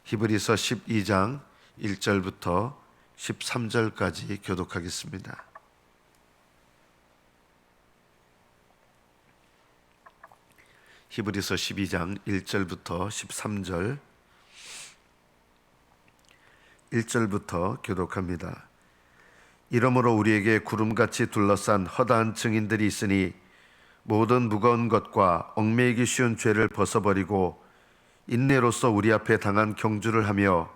히브리서 12장 1절부터 13절까지 교독하겠습니다. 히브리서 12장 1절부터 13절 1절부터 교독합니다. 이러므로 우리에게 구름같이 둘러싼 허다한 증인들이 있으니 모든 무거운 것과 얽매이기 쉬운 죄를 벗어버리고 인내로서 우리 앞에 당한 경주를 하며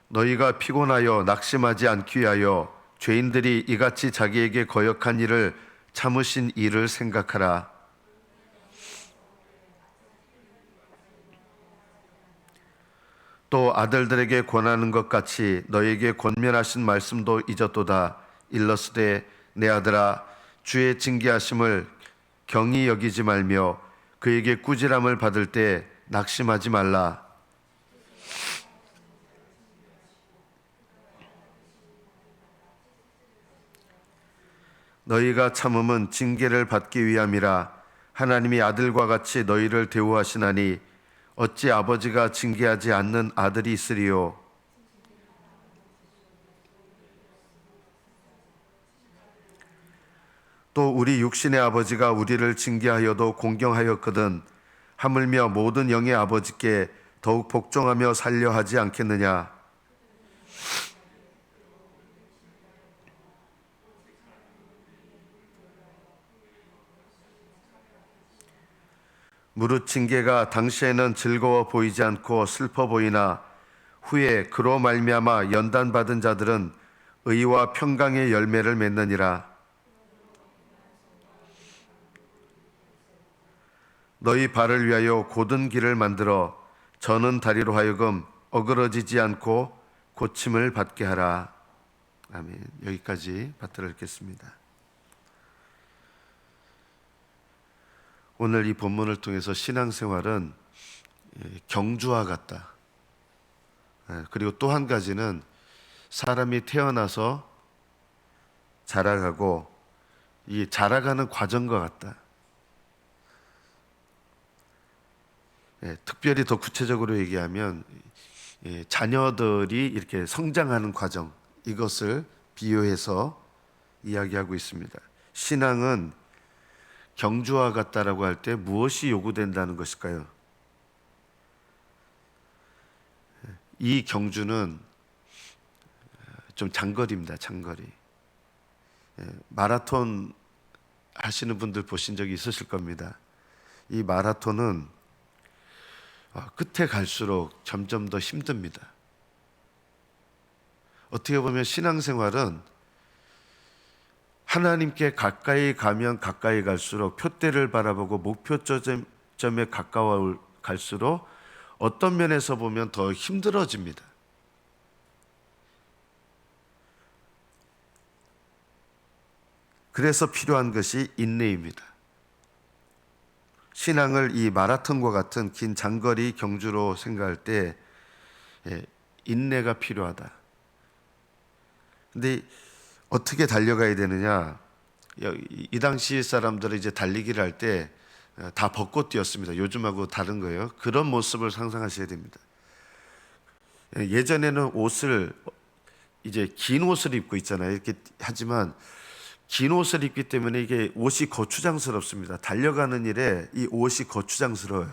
너희가 피곤하여 낙심하지 않기 위하여 죄인들이 이같이 자기에게 거역한 일을 참으신 이를 생각하라. 또 아들들에게 권하는 것 같이 너희에게 권면하신 말씀도 잊었도다. 일러스되 내 아들아 주의 징계하심을 경히 여기지 말며 그에게 꾸지람을 받을 때 낙심하지 말라. 너희가 참음은 징계를 받기 위함이라. 하나님이 아들과 같이 너희를 대우하시나니 어찌 아버지가 징계하지 않는 아들이 있으리요. 또 우리 육신의 아버지가 우리를 징계하여도 공경하였거든 하물며 모든 영의 아버지께 더욱 복종하며 살려 하지 않겠느냐. 무릇 징계가 당시에는 즐거워 보이지 않고 슬퍼 보이나 후에 그로 말미암아 연단받은 자들은 의와 평강의 열매를 맺느니라. 너희 발을 위하여 곧은 길을 만들어 저는 다리로 하여금 어그러지지 않고 고침을 받게 하라. 아멘. 여기까지 받들어 읽겠습니다. 오늘 이 본문을 통해서 신앙생활은 경주와 같다. 그리고 또 한 가지는 사람이 태어나서 자라가고 이 자라가는 과정과 같다. 특별히 더 구체적으로 얘기하면 자녀들이 이렇게 성장하는 과정, 이것을 비유해서 이야기하고 있습니다. 신앙은 경주와 같다라고 할 때 무엇이 요구된다는 것일까요? 이 경주는 좀 장거리입니다. 장거리. 마라톤 하시는 분들 보신 적이 있으실 겁니다. 이 마라톤은 끝에 갈수록 점점 더 힘듭니다. 어떻게 보면 신앙생활은 하나님께 가까이 가면 가까이 갈수록 표대를 바라보고 목표점에 가까워 갈수록 어떤 면에서 보면 더 힘들어집니다. 그래서 필요한 것이 인내입니다. 신앙을 이 마라톤과 같은 긴 장거리 경주로 생각할 때 인내가 필요하다. 근데 어떻게 달려가야 되느냐? 이 당시 사람들은 이제 달리기를 할 때 다 벗고 뛰었습니다. 요즘하고 다른 거예요. 그런 모습을 상상하셔야 됩니다. 예전에는 옷을 이제 긴 옷을 입고 있잖아요. 이렇게 하지만 긴 옷을 입기 때문에 이게 옷이 거추장스럽습니다. 달려가는 일에 이 옷이 거추장스러워요.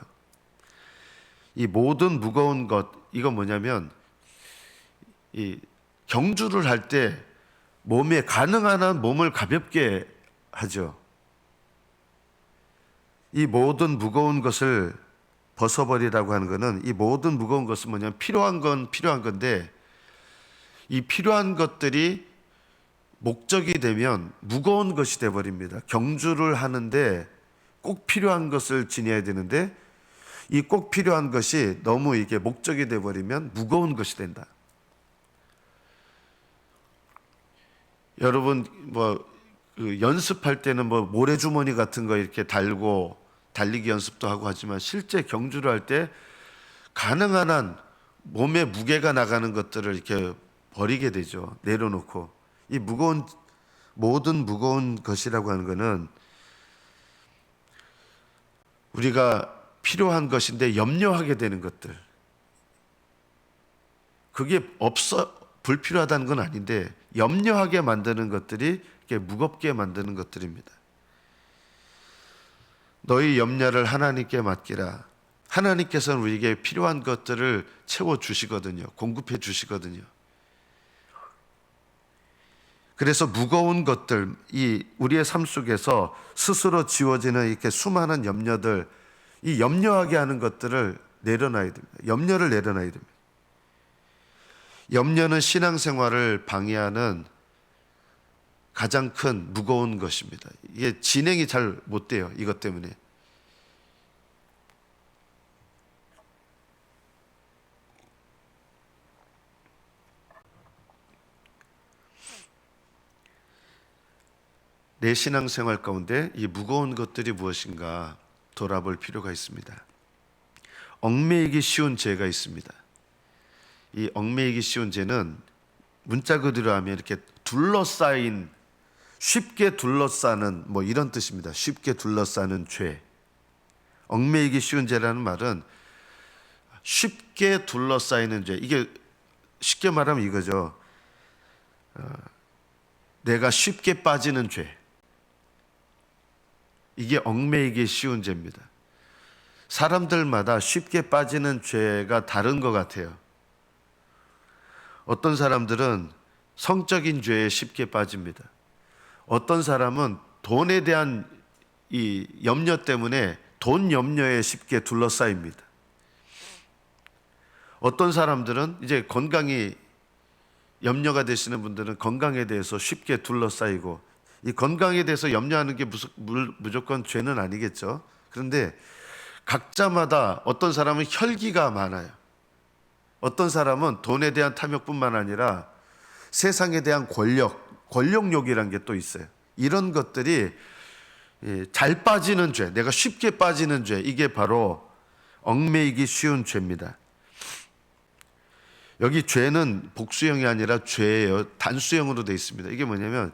이 모든 무거운 것, 이건 뭐냐면 이 경주를 할 때 몸에 가능한 한 몸을 가볍게 하죠. 이 모든 무거운 것을 벗어버리라고 하는 것은 이 모든 무거운 것은 뭐냐면 필요한 건 필요한 건데 이 필요한 것들이 목적이 되면 무거운 것이 되어버립니다. 경주를 하는데 꼭 필요한 것을 지녀야 되는데 이 꼭 필요한 것이 너무 이게 목적이 되어버리면 무거운 것이 된다. 여러분 연습할 때는 모래주머니 같은 거 이렇게 달고 달리기 연습도 하고 하지만 실제 경주를 할 때 가능한 한 몸에 무게가 나가는 것들을 이렇게 버리게 되죠. 내려놓고. 이 모든 무거운 것이라고 하는 것은 우리가 필요한 것인데 염려하게 되는 것들. 그게 불필요하다는 건 아닌데 염려하게 만드는 것들이 이렇게 무겁게 만드는 것들입니다. 너희 염려를 하나님께 맡기라. 하나님께서는 우리에게 필요한 것들을 채워주시거든요. 공급해 주시거든요. 그래서 무거운 것들, 우리의 삶 속에서 스스로 지워지는 이렇게 수많은 염려들, 이 염려하게 하는 것들을 내려놔야 됩니다. 염려를 내려놔야 됩니다. 염려는 신앙생활을 방해하는 가장 큰 무거운 것입니다. 이게 진행이 잘 못 돼요. 이것 때문에. 내 신앙생활 가운데 이 무거운 것들이 무엇인가 돌아볼 필요가 있습니다. 얽매이기 쉬운 죄가 있습니다. 이 얽매이기 쉬운 죄는 문자 그대로 하면 이렇게 쉽게 둘러싸는 이런 뜻입니다. 쉽게 둘러싸는 죄. 얽매이기 쉬운 죄라는 말은 쉽게 둘러싸이는 죄. 이게 쉽게 말하면 이거죠. 내가 쉽게 빠지는 죄. 이게 얽매이기 쉬운 죄입니다. 사람들마다 쉽게 빠지는 죄가 다른 것 같아요. 어떤 사람들은 성적인 죄에 쉽게 빠집니다. 어떤 사람은 돈에 대한 이 염려 때문에 돈 염려에 쉽게 둘러싸입니다. 어떤 사람들은 이제 건강이 염려가 되시는 분들은 건강에 대해서 쉽게 둘러싸이고, 이 건강에 대해서 염려하는 게 무조건 죄는 아니겠죠. 그런데 각자마다 어떤 사람은 혈기가 많아요. 어떤 사람은 돈에 대한 탐욕뿐만 아니라 세상에 대한 권력욕이라는 게 또 있어요. 이런 것들이 잘 빠지는 죄, 내가 쉽게 빠지는 죄, 이게 바로 얽매이기 쉬운 죄입니다. 여기 죄는 복수형이 아니라 죄예요. 단수형으로 되어 있습니다. 이게 뭐냐면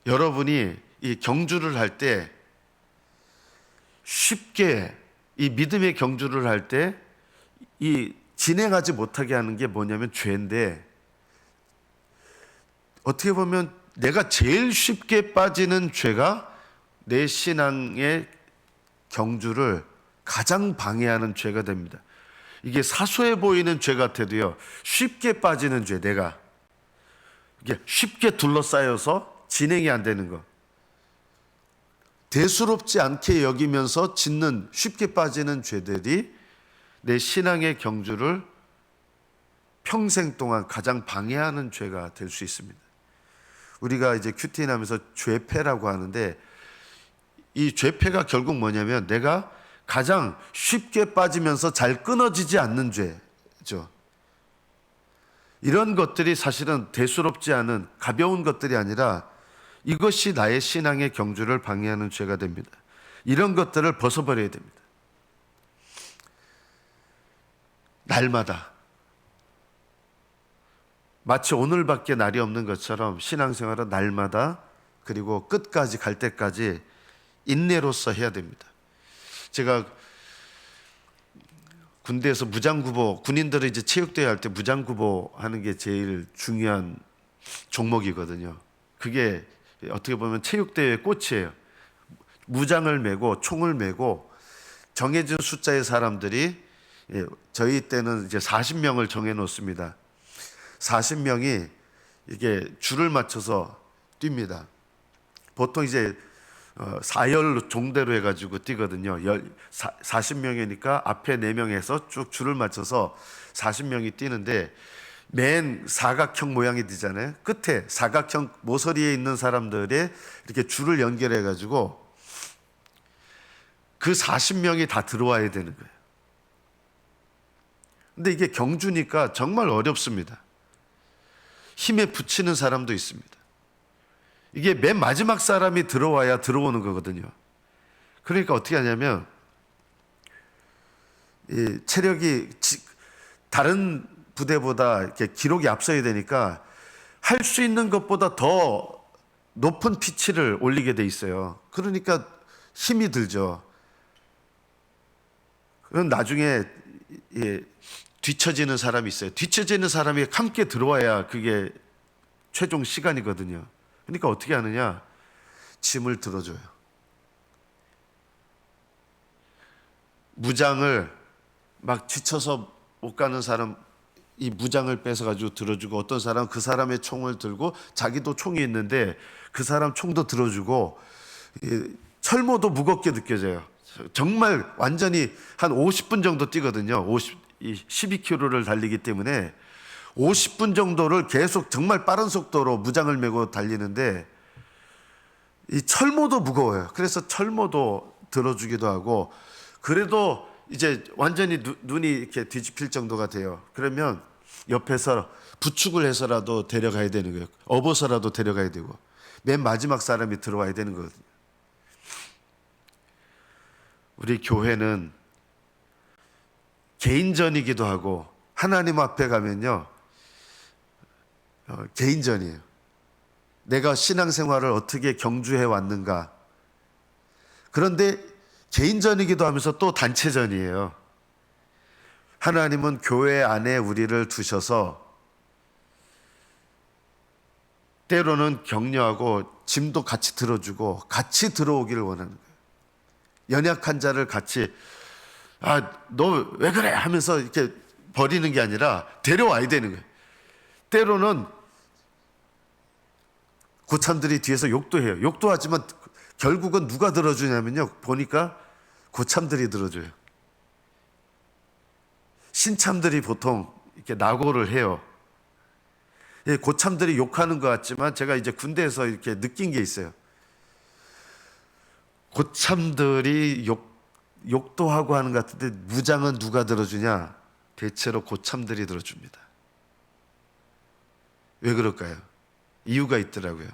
여러분이 이 경주를 할 때 쉽게 이 믿음의 경주를 할 때 이 진행하지 못하게 하는 게 뭐냐면 죄인데, 어떻게 보면 내가 제일 쉽게 빠지는 죄가 내 신앙의 경주를 가장 방해하는 죄가 됩니다. 이게 사소해 보이는 죄 같아도요, 쉽게 빠지는 죄, 내가 이게 쉽게 둘러싸여서 진행이 안 되는 거, 대수롭지 않게 여기면서 짓는 쉽게 빠지는 죄들이 내 신앙의 경주를 평생 동안 가장 방해하는 죄가 될 수 있습니다. 우리가 이제 큐티인 하면서 죄패라고 하는데, 이 죄패가 결국 뭐냐면 내가 가장 쉽게 빠지면서 잘 끊어지지 않는 죄죠. 이런 것들이 사실은 대수롭지 않은 가벼운 것들이 아니라 이것이 나의 신앙의 경주를 방해하는 죄가 됩니다. 이런 것들을 벗어버려야 됩니다. 날마다 마치 오늘밖에 날이 없는 것처럼 신앙생활은 날마다, 그리고 끝까지 갈 때까지 인내로서 해야 됩니다. 제가 군대에서 무장구보, 군인들이 이제 체육대회 할 때 무장구보 하는 게 제일 중요한 종목이거든요. 그게 어떻게 보면 체육대회의 꽃이에요. 무장을 메고 총을 메고 정해진 숫자의 사람들이, 저희 때는 이제 40명을 정해 놓습니다. 40명이 이게 줄을 맞춰서 뜁니다. 보통 이제 4열 종대로 해가지고 뛰거든요. 40명이니까 앞에 4명에서 쭉 줄을 맞춰서 40명이 뛰는데, 맨 사각형 모양이 되잖아요. 끝에 사각형 모서리에 있는 사람들의 이렇게 줄을 연결해가지고 그 40명이 다 들어와야 되는 거예요. 근데 이게 경주니까 정말 어렵습니다. 힘에 부치는 사람도 있습니다. 이게 맨 마지막 사람이 들어와야 들어오는 거거든요. 그러니까 어떻게 하냐면 이 체력이 다른 부대보다 이렇게 기록이 앞서야 되니까 할 수 있는 것보다 더 높은 피치를 올리게 돼 있어요. 그러니까 힘이 들죠. 그럼 나중에 뒤처지는 사람이 있어요. 뒤처지는 사람이 함께 들어와야 그게 최종 시간이거든요. 그러니까 어떻게 하느냐? 짐을 들어줘요. 무장을 막 지쳐서 못 가는 사람 이 무장을 뺏어가지고 들어주고, 어떤 사람은 그 사람의 총을 들고 자기도 총이 있는데 그 사람 총도 들어주고, 철모도 무겁게 느껴져요. 정말 완전히 한 50분 정도 뛰거든요. 12km를 달리기 때문에 50분 정도를 계속 정말 빠른 속도로 무장을 메고 달리는데 이 철모도 무거워요. 그래서 철모도 들어주기도 하고, 그래도 이제 완전히 눈이 이렇게 뒤집힐 정도가 돼요. 그러면 옆에서 부축을 해서라도 데려가야 되는 거예요. 업어서라도 데려가야 되고, 맨 마지막 사람이 들어와야 되는 거거든요. 우리 교회는 개인전이기도 하고, 하나님 앞에 가면요, 개인전이에요. 내가 신앙생활을 어떻게 경주해 왔는가. 그런데 개인전이기도 하면서 또 단체전이에요. 하나님은 교회 안에 우리를 두셔서 때로는 격려하고 짐도 같이 들어주고 같이 들어오기를 원하는 거예요. 연약한 자를 같이 너 왜 그래 하면서 이렇게 버리는 게 아니라 데려와야 되는 거예요. 때로는 고참들이 뒤에서 욕도 해요. 욕도 하지만 결국은 누가 들어주냐면요, 보니까 고참들이 들어줘요. 신참들이 보통 이렇게 낙오를 해요. 고참들이 욕하는 것 같지만 제가 이제 군대에서 이렇게 느낀 게 있어요. 고참들이 욕도 하고 하는 것 같은데 무장은 누가 들어주냐? 대체로 고참들이 들어줍니다. 왜 그럴까요? 이유가 있더라고요.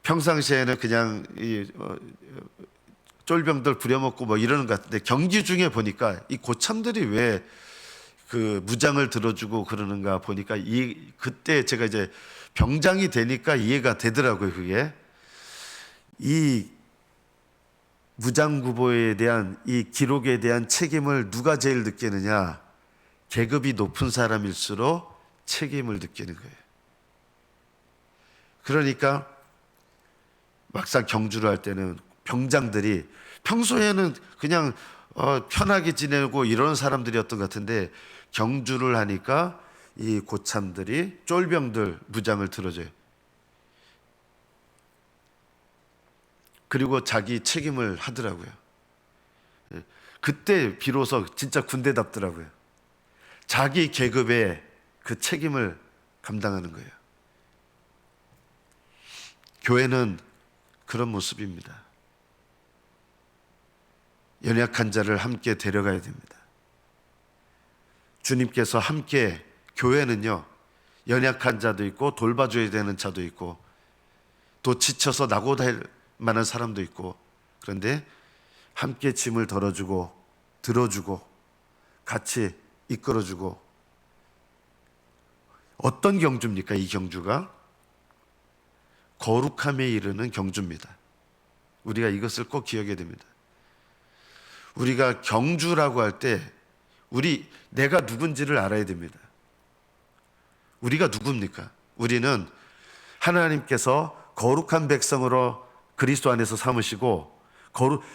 평상시에는 그냥 쫄병들 부려먹고 뭐 이러는 것 같은데 경기 중에 보니까 이 고참들이 왜 그 무장을 들어주고 그러는가 보니까 그때 제가 이제 병장이 되니까 이해가 되더라고요. 그게 이 무장구보에 대한 이 기록에 대한 책임을 누가 제일 느끼느냐? 계급이 높은 사람일수록 책임을 느끼는 거예요. 그러니까 막상 경주를 할 때는 병장들이 평소에는 그냥 편하게 지내고 이런 사람들이었던 것 같은데 경주를 하니까 이 고참들이 쫄병들 무장을 들어줘요. 그리고 자기 책임을 하더라고요. 그때 비로소 진짜 군대답더라고요. 자기 계급의 그 책임을 감당하는 거예요. 교회는 그런 모습입니다. 연약한 자를 함께 데려가야 됩니다. 주님께서 함께, 교회는요, 연약한 자도 있고 돌봐줘야 되는 자도 있고 또 지쳐서 낙오할 만한 사람도 있고, 그런데 함께 짐을 덜어주고 들어주고 같이 이끌어주고. 어떤 경주입니까? 이 경주가 거룩함에 이르는 경주입니다. 우리가 이것을 꼭 기억해야 됩니다. 우리가 경주라고 할 때 내가 누군지를 알아야 됩니다. 우리가 누굽니까? 우리는 하나님께서 거룩한 백성으로 그리스도 안에서 삼으시고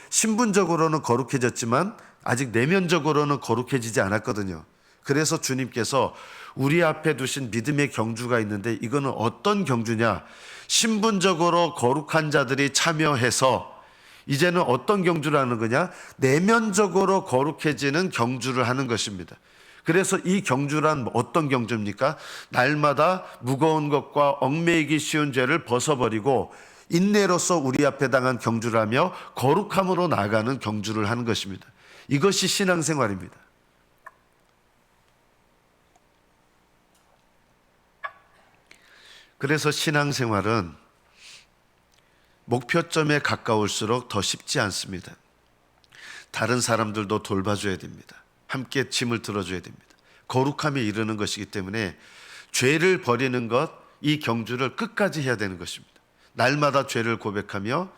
신분적으로는 거룩해졌지만 아직 내면적으로는 거룩해지지 않았거든요. 그래서 주님께서 우리 앞에 두신 믿음의 경주가 있는데, 이거는 어떤 경주냐? 신분적으로 거룩한 자들이 참여해서 이제는 어떤 경주를 하는 거냐? 내면적으로 거룩해지는 경주를 하는 것입니다. 그래서 이 경주란 어떤 경주입니까? 날마다 무거운 것과 얽매이기 쉬운 죄를 벗어버리고 인내로서 우리 앞에 당한 경주를 하며 거룩함으로 나아가는 경주를 하는 것입니다. 이것이 신앙생활입니다. 그래서 신앙생활은 목표점에 가까울수록 더 쉽지 않습니다. 다른 사람들도 돌봐줘야 됩니다. 함께 짐을 들어줘야 됩니다. 거룩함에 이르는 것이기 때문에 죄를 버리는 것, 이 경주를 끝까지 해야 되는 것입니다. 날마다 죄를 고백하며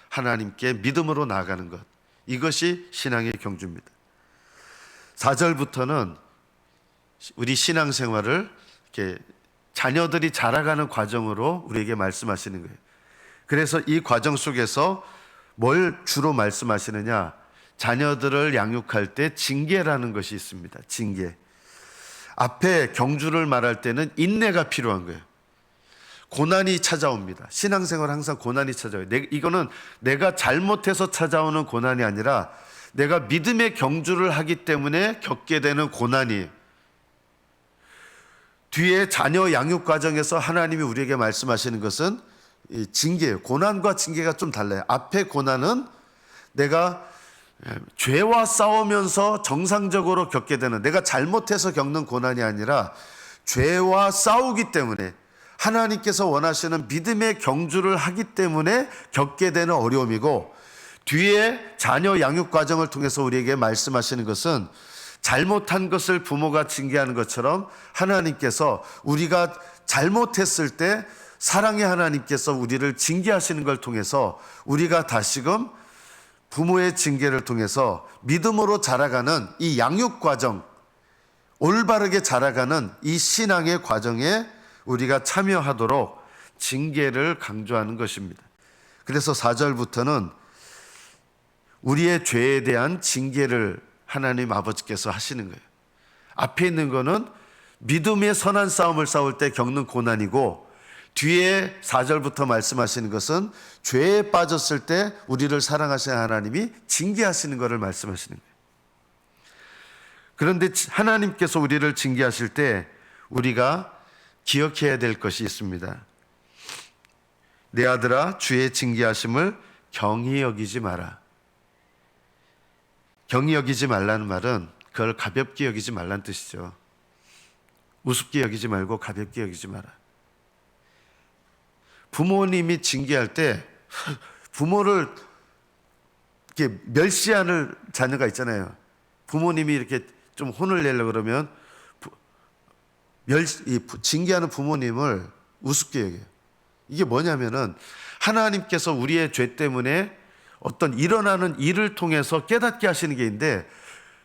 하나님께 믿음으로 나아가는 것, 이것이 신앙의 경주입니다. 4절부터는 우리 신앙생활을 이렇게 자녀들이 자라가는 과정으로 우리에게 말씀하시는 거예요. 그래서 이 과정 속에서 뭘 주로 말씀하시느냐? 자녀들을 양육할 때 징계라는 것이 있습니다. 징계. 앞에 경주를 말할 때는 인내가 필요한 거예요. 고난이 찾아옵니다. 신앙생활 항상 고난이 찾아와요. 이거는 내가 잘못해서 찾아오는 고난이 아니라 내가 믿음의 경주를 하기 때문에 겪게 되는 고난이, 뒤에 자녀 양육 과정에서 하나님이 우리에게 말씀하시는 것은 징계예요. 고난과 징계가 좀 달라요. 앞에 고난은 내가 죄와 싸우면서 정상적으로 겪게 되는, 내가 잘못해서 겪는 고난이 아니라 죄와 싸우기 때문에 하나님께서 원하시는 믿음의 경주를 하기 때문에 겪게 되는 어려움이고, 뒤에 자녀 양육 과정을 통해서 우리에게 말씀하시는 것은 잘못한 것을 부모가 징계하는 것처럼 하나님께서 우리가 잘못했을 때 사랑의 하나님께서 우리를 징계하시는 걸 통해서 우리가 다시금 부모의 징계를 통해서 믿음으로 자라가는 이 양육 과정, 올바르게 자라가는 이 신앙의 과정에 우리가 참여하도록 징계를 강조하는 것입니다. 그래서 4절부터는 우리의 죄에 대한 징계를 하나님 아버지께서 하시는 거예요. 앞에 있는 거는 믿음의 선한 싸움을 싸울 때 겪는 고난이고, 뒤에 4절부터 말씀하시는 것은 죄에 빠졌을 때 우리를 사랑하시는 하나님이 징계하시는 것을 말씀하시는 거예요. 그런데 하나님께서 우리를 징계하실 때 우리가 기억해야 될 것이 있습니다. 내 아들아, 주의 징계하심을 경히 여기지 마라. 경히 여기지 말라는 말은 그걸 가볍게 여기지 말라는 뜻이죠. 우습게 여기지 말고 가볍게 여기지 마라. 부모님이 징계할 때 부모를 이렇게 멸시하는 자녀가 있잖아요. 부모님이 이렇게 좀 혼을 내려고 그러면 징계하는 부모님을 우습게 여겨요. 이게 뭐냐면은 하나님께서 우리의 죄 때문에 어떤 일어나는 일을 통해서 깨닫게 하시는 게 있는데,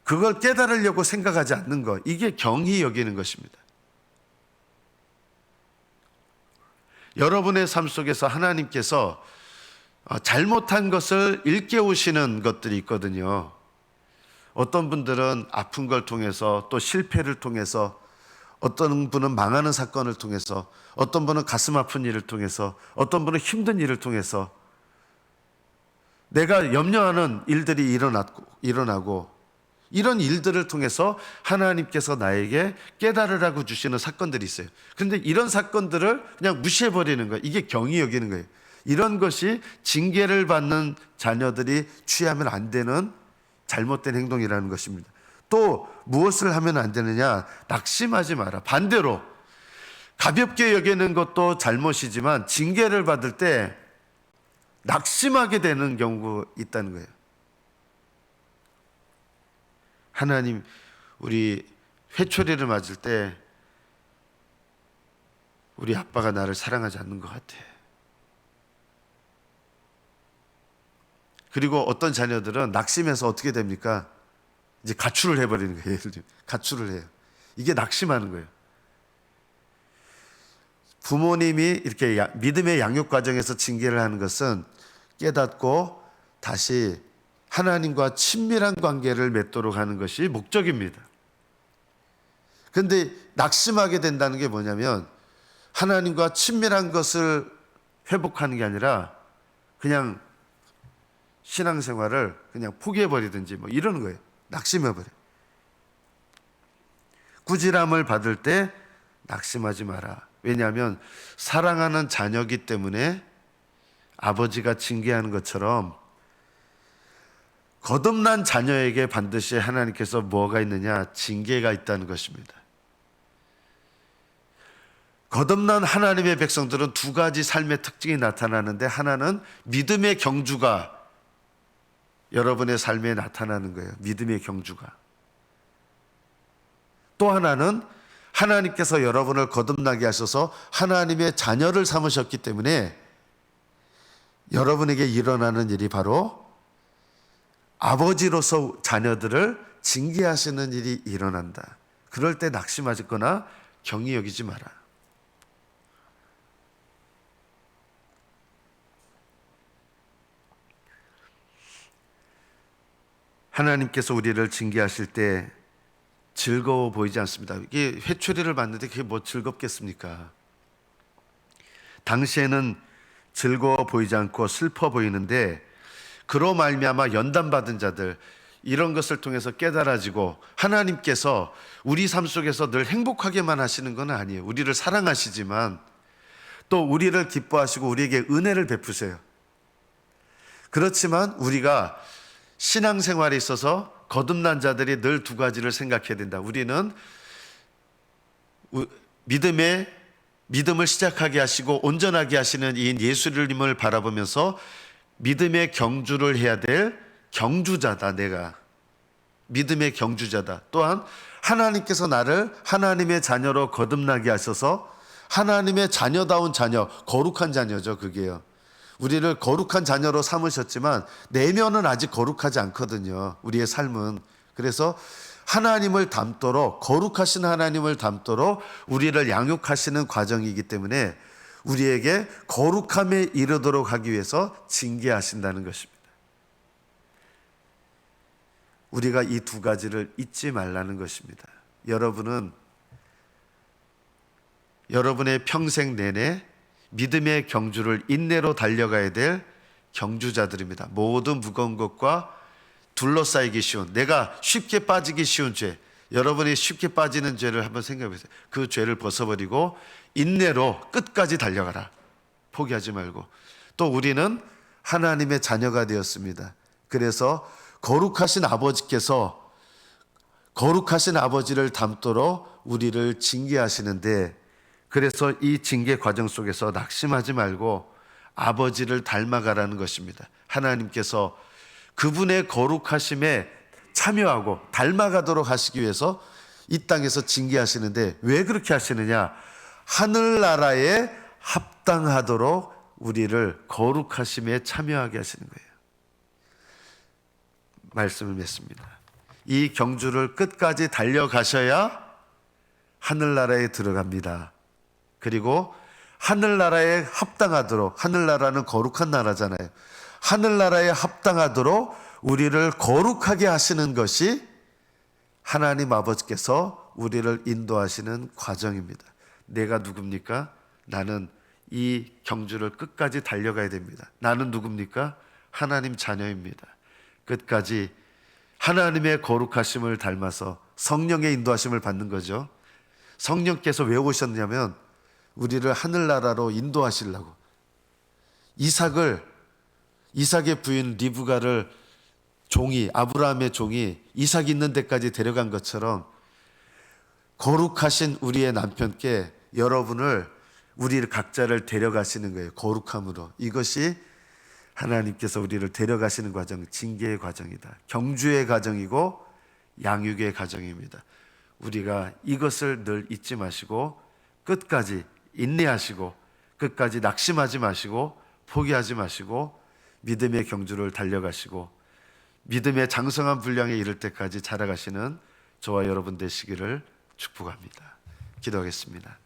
그걸 깨달으려고 생각하지 않는 것, 이게 경히 여기는 것입니다. 여러분의 삶 속에서 하나님께서 잘못한 것을 일깨우시는 것들이 있거든요. 어떤 분들은 아픈 걸 통해서, 또 실패를 통해서, 어떤 분은 망하는 사건을 통해서, 어떤 분은 가슴 아픈 일을 통해서, 어떤 분은 힘든 일을 통해서 내가 염려하는 일들이 일어나고, 이런 일들을 통해서 하나님께서 나에게 깨달으라고 주시는 사건들이 있어요. 그런데 이런 사건들을 그냥 무시해버리는 거예요. 이게 경히 여기는 거예요. 이런 것이 징계를 받는 자녀들이 취하면 안 되는 잘못된 행동이라는 것입니다. 또 무엇을 하면 안 되느냐? 낙심하지 마라. 반대로 가볍게 여기는 것도 잘못이지만 징계를 받을 때 낙심하게 되는 경우가 있다는 거예요. 하나님, 우리 회초리를 맞을 때 우리 아빠가 나를 사랑하지 않는 것 같아. 그리고 어떤 자녀들은 낙심해서 어떻게 됩니까? 이제 가출을 해버리는 거예요. 예를 들면 가출을 해요. 이게 낙심하는 거예요. 부모님이 이렇게 믿음의 양육 과정에서 징계를 하는 것은 깨닫고 다시 하나님과 친밀한 관계를 맺도록 하는 것이 목적입니다. 그런데 낙심하게 된다는 게 뭐냐면 하나님과 친밀한 것을 회복하는 게 아니라 그냥 신앙생활을 그냥 포기해버리든지 뭐 이러는 거예요. 낙심해버려요. 꾸지람을 받을 때 낙심하지 마라. 왜냐하면 사랑하는 자녀이기 때문에 아버지가 징계하는 것처럼 거듭난 자녀에게 반드시 하나님께서 뭐가 있느냐? 징계가 있다는 것입니다. 거듭난 하나님의 백성들은 두 가지 삶의 특징이 나타나는데, 하나는 믿음의 경주가 여러분의 삶에 나타나는 거예요. 믿음의 경주가. 또 하나는 하나님께서 여러분을 거듭나게 하셔서 하나님의 자녀를 삼으셨기 때문에 여러분에게 일어나는 일이 바로 아버지로서 자녀들을 징계하시는 일이 일어난다. 그럴 때 낙심하거나 경히 여기지 마라. 하나님께서 우리를 징계하실 때 즐거워 보이지 않습니다. 이게 회초리를 맞는데 그게 뭐 즐겁겠습니까? 당시에는 즐거워 보이지 않고 슬퍼 보이는데 그로 말미암아 연단받은 자들, 이런 것을 통해서 깨달아지고 하나님께서 우리 삶 속에서 늘 행복하게만 하시는 건 아니에요. 우리를 사랑하시지만 또 우리를 기뻐하시고 우리에게 은혜를 베푸세요. 그렇지만 우리가 신앙생활에 있어서 거듭난 자들이 늘 두 가지를 생각해야 된다. 우리는 믿음을 시작하게 하시고 온전하게 하시는 이인 예수님을 바라보면서 믿음의 경주를 해야 될 경주자다. 내가 믿음의 경주자다. 또한 하나님께서 나를 하나님의 자녀로 거듭나게 하셔서 하나님의 자녀다운 자녀, 거룩한 자녀죠. 그게요. 우리를 거룩한 자녀로 삼으셨지만 내면은 아직 거룩하지 않거든요. 우리의 삶은. 그래서 하나님을 닮도록, 거룩하신 하나님을 닮도록 우리를 양육하시는 과정이기 때문에 우리에게 거룩함에 이르도록 하기 위해서 징계하신다는 것입니다. 우리가 이 두 가지를 잊지 말라는 것입니다. 여러분은 여러분의 평생 내내 믿음의 경주를 인내로 달려가야 될 경주자들입니다. 모든 무거운 것과 둘러싸이기 쉬운, 내가 쉽게 빠지기 쉬운 죄, 여러분이 쉽게 빠지는 죄를 한번 생각해 보세요. 그 죄를 벗어버리고 인내로 끝까지 달려가라. 포기하지 말고. 또 우리는 하나님의 자녀가 되었습니다. 그래서 거룩하신 아버지께서 거룩하신 아버지를 닮도록 우리를 징계하시는데, 그래서 이 징계 과정 속에서 낙심하지 말고 아버지를 닮아가라는 것입니다. 하나님께서 그분의 거룩하심에 참여하고 닮아가도록 하시기 위해서 이 땅에서 징계하시는데, 왜 그렇게 하시느냐? 하늘나라에 합당하도록 우리를 거룩하심에 참여하게 하시는 거예요. 말씀을 맺습니다. 이 경주를 끝까지 달려가셔야 하늘나라에 들어갑니다. 그리고 하늘나라에 합당하도록, 하늘나라는 거룩한 나라잖아요. 하늘나라에 합당하도록 우리를 거룩하게 하시는 것이 하나님 아버지께서 우리를 인도하시는 과정입니다. 내가 누굽니까? 나는 이 경주를 끝까지 달려가야 됩니다. 나는 누굽니까? 하나님 자녀입니다. 끝까지 하나님의 거룩하심을 닮아서 성령의 인도하심을 받는 거죠. 성령께서 왜 오셨냐면 우리를 하늘나라로 인도하시려고. 이삭의 부인 리브가를 아브라함의 종이 이삭 있는 데까지 데려간 것처럼 거룩하신 우리의 남편께 우리 각자를 데려가시는 거예요. 거룩함으로. 이것이 하나님께서 우리를 데려가시는 과정, 징계의 과정이다. 경주의 과정이고 양육의 과정입니다. 우리가 이것을 늘 잊지 마시고 끝까지 인내하시고 끝까지 낙심하지 마시고 포기하지 마시고 믿음의 경주를 달려가시고 믿음의 장성한 분량에 이를 때까지 자라가시는 저와 여러분 되시기를 축복합니다. 기도하겠습니다.